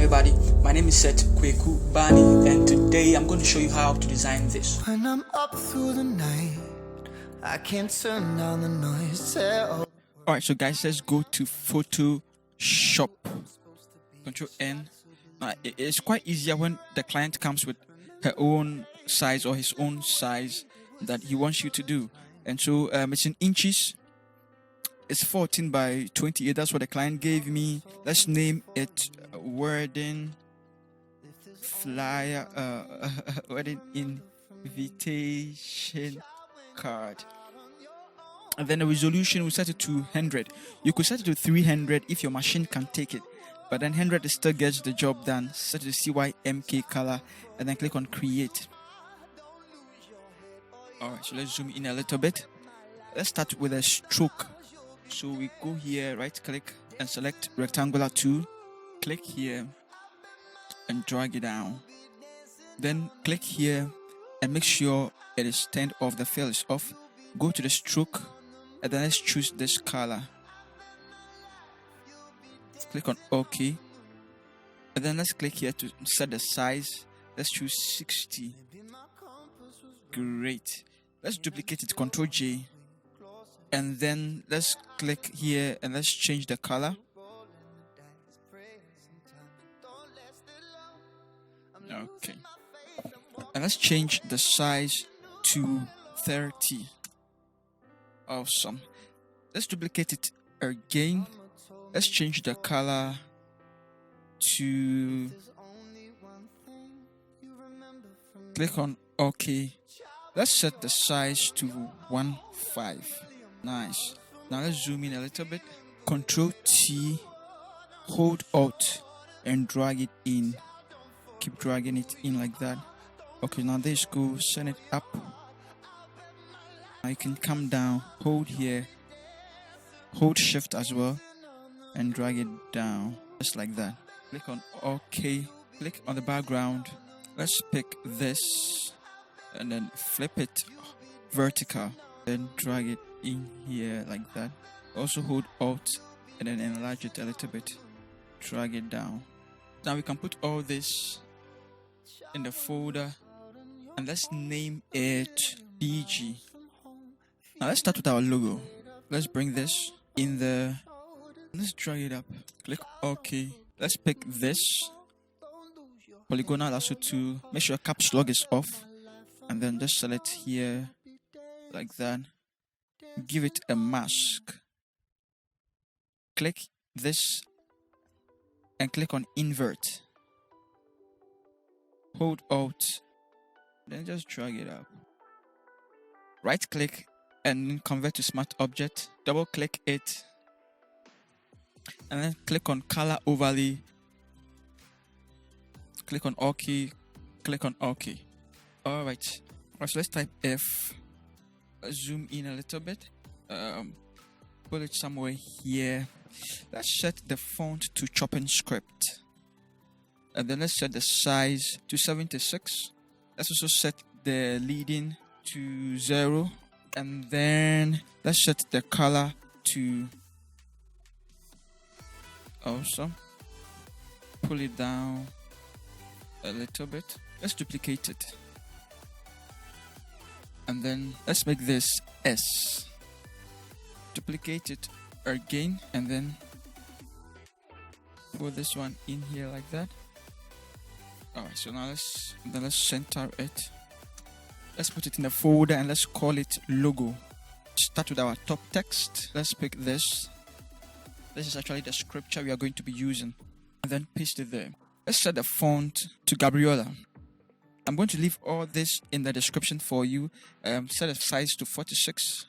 everybody, my name is Seth Kweku Bani, and today I'm going to show you how to design this. When I'm up through the night, I can't turn down the noise. Alright, so guys, let's go to Photoshop. Control N. It's quite easier when the client comes with her own size or his own size that he wants you to do. And so it's in inches. It's 14 by 28. That's what the client gave me. Let's name it wedding flyer, wedding invitation card. And then the resolution, we set it to 100. You could set it to 300 if your machine can take it. But then 100 still gets the job done. Set it to CYMK color and then click on create. Alright, so let's zoom in a little bit. Let's start with a stroke. So we go here, right click and select rectangular tool. Click here and drag it down. Then click here and make sure it is turned off, the fill is off. Go to the stroke and then let's choose this color. Click on OK. And then let's click here to set the size. Let's choose 60. Great. Let's duplicate it, Ctrl J. And then let's click here and let's change the color. Okay. And let's change the size to 30. Awesome. Let's duplicate it again. Let's change the color to... Click on OK. Let's set the size to 1.5. Nice. Now let's zoom in a little bit. Control T, hold Alt, and drag it in. Keep dragging it in like that. Okay, now this go, send it up. Now you can come down, hold here, hold Shift as well, and drag it down, just like that. Click on OK, click on the background. Let's pick this, and then flip it vertical, then drag it in here like that. Also hold Alt and then enlarge it a little bit, drag it down. Now we can put all this in the folder and let's name it DG. Now let's start with our logo. Let's bring this in the, let's drag it up, click OK. Let's pick this polygonal lasso tool, make sure caps lock is off, and then just select here like that. Give it a mask. Click this and click on invert. Hold Alt, then just drag it up. Right click and convert to smart object. Double click it and then click on color overlay. Click on OK. Click on OK. Alright. So let's type F. Zoom in a little bit. Put it somewhere here. Let's set the font to Chopin Script. And then let's set the size to 76. Let's also set the leading to 0. And then let's set the color to... Awesome. Pull it down a little bit. Let's duplicate it. And then let's make this S. Duplicate it again and then put this one in here like that. Alright, so now let's center it. Let's put it in a folder and let's call it logo. Start with our top text. Let's pick this. This is actually the scripture we are going to be using. And then paste it there. Let's set the font to Gabriola. I'm going to leave all this in the description for you. Set the size to 46.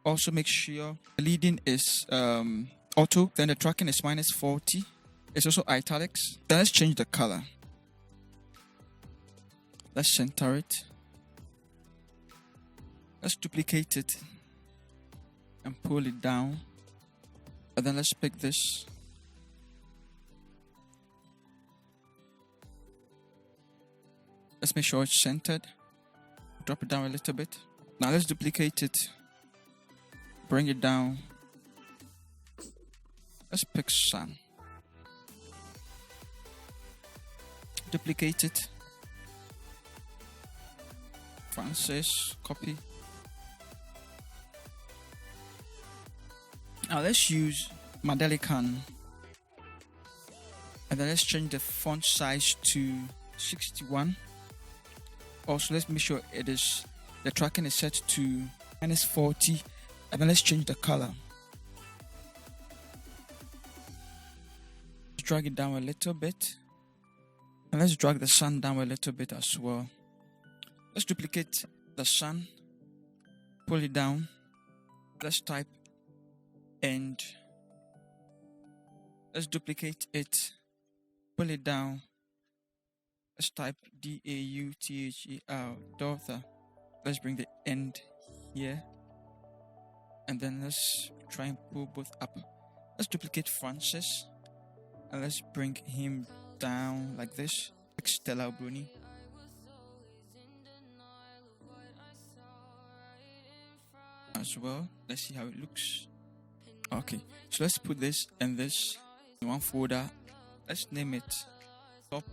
Also make sure the leading is auto. Then the tracking is -40. It's also italics. Then let's change the color. Let's center it. Let's duplicate it and pull it down. And then let's pick this. Let's make sure it's centered. Drop it down a little bit. Now let's duplicate it. Bring it down. Let's pick sun. duplicate it. Francis, copy. Now let's use Madelican. And then let's change the font size to 61. Also, let's make sure the tracking is set to -40. And then let's change the color. Drag it down a little bit. And let's drag the sun down a little bit as well. Let's duplicate the sun. Pull it down. Let's type and let's duplicate it. Pull it down. Let's type DAUTHER, daughter. Let's bring the end here. And then let's try and pull both up. Let's duplicate Francis. And let's bring him down like this. Like Stella Bruni. As well. Let's see how it looks. Okay, so let's put this and this in one folder. Let's name it top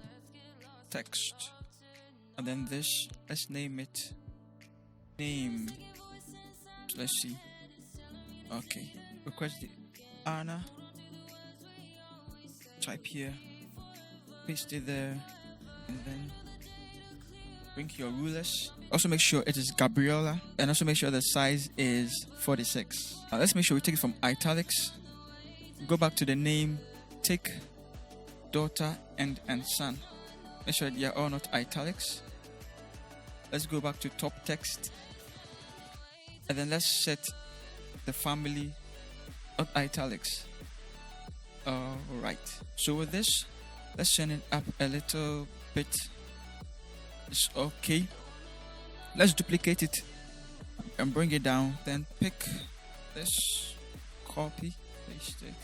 text. And then this, let's name it name. So let's see. Okay, request the Anna. Type here, paste it there, and then bring your rulers. Also make sure it is Gabriella, and also make sure the size is 46. Now let's make sure we take it from italics. Go back to the name, take daughter and son. Make sure they are all not italics. Let's go back to top text, and then let's set the family not italics. Alright, so with this, let's turn it up a little bit. It's okay. Let's duplicate it and bring it down. Then pick this, copy, paste it.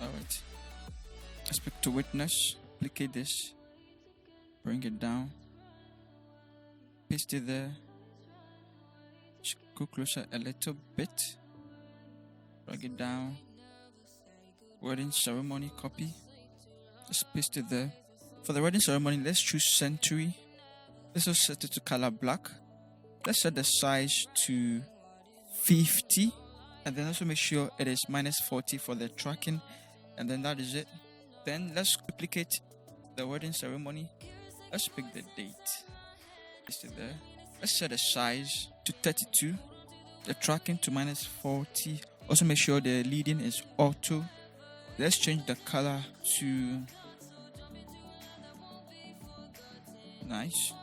Alright, let's pick to witness, duplicate this, bring it down, paste it there. Just go closer a little bit, drag it down. Wedding ceremony, copy. Let's paste it there. For the wedding ceremony, let's choose century. Let's also set it to color black. Let's set the size to 50. And then also make sure it is -40 for the tracking. And then that is it. Then let's duplicate the wedding ceremony. Let's pick the date. Paste it there. Let's set the size to 32. The tracking to -40. Also make sure the leading is auto. Let's change the color to nice.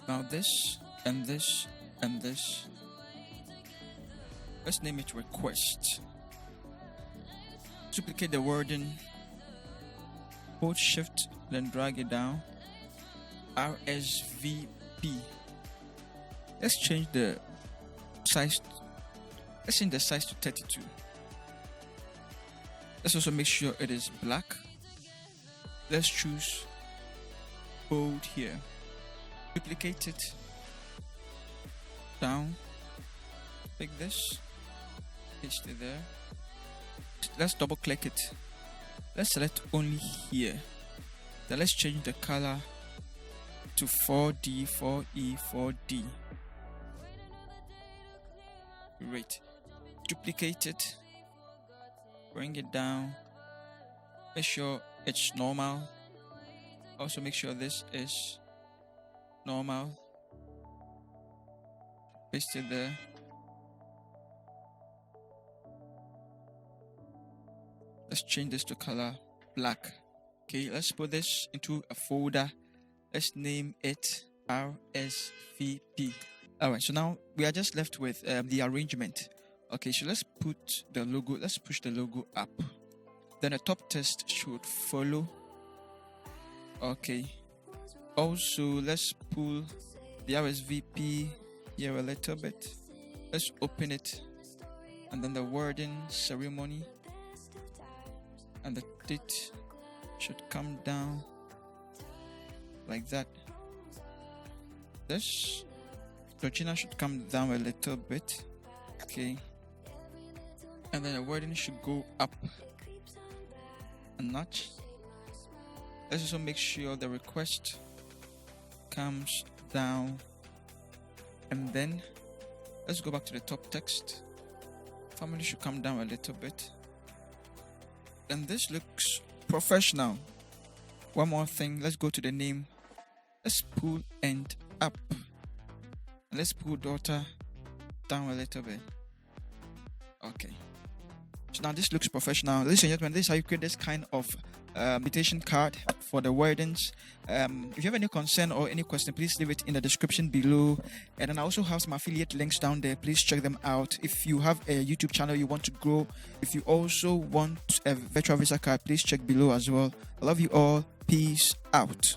Now this and this and this. Let's name it request. Duplicate the wording. Hold shift, then drag it down. RSVP. Let's change the size. Let's change the size to 32. Let's also make sure it is black. Let's choose bold here. Duplicate it down. Pick this, paste it there. Let's double click it. Let's select only here. Then let's change the color to 4D, 4E, 4D. Great. Duplicate it. Bring it down. Make sure it's normal. Also make sure this is normal. Paste it there. Let's change this to color black. Okay, let's put this into a folder. Let's name it RSVP. Alright, so now we are just left with the arrangement. Okay, so let's put the logo, let's push the logo up. Then the top text should follow. Okay. Also, let's pull the RSVP here a little bit. Let's open it. And then the wording, ceremony. And the date should come down like that. This Georgina should come down a little bit. Okay. And then the wording should go up a notch. Let's also make sure the request comes down, and then let's go back to the top text. Family should come down a little bit, and this looks professional. One more thing, let's go to the name. Let's pull end up, and let's pull daughter down a little bit. Okay, so now this looks professional. Ladies and gentlemen, this is how you create this kind of invitation card for the weddings. If you have any concern or any question, please leave it in the description below, and then I also have some affiliate links down there. Please check them out. If you have a YouTube channel you want to grow, if you also want a virtual visa card, please check below as well. I love you all. Peace out.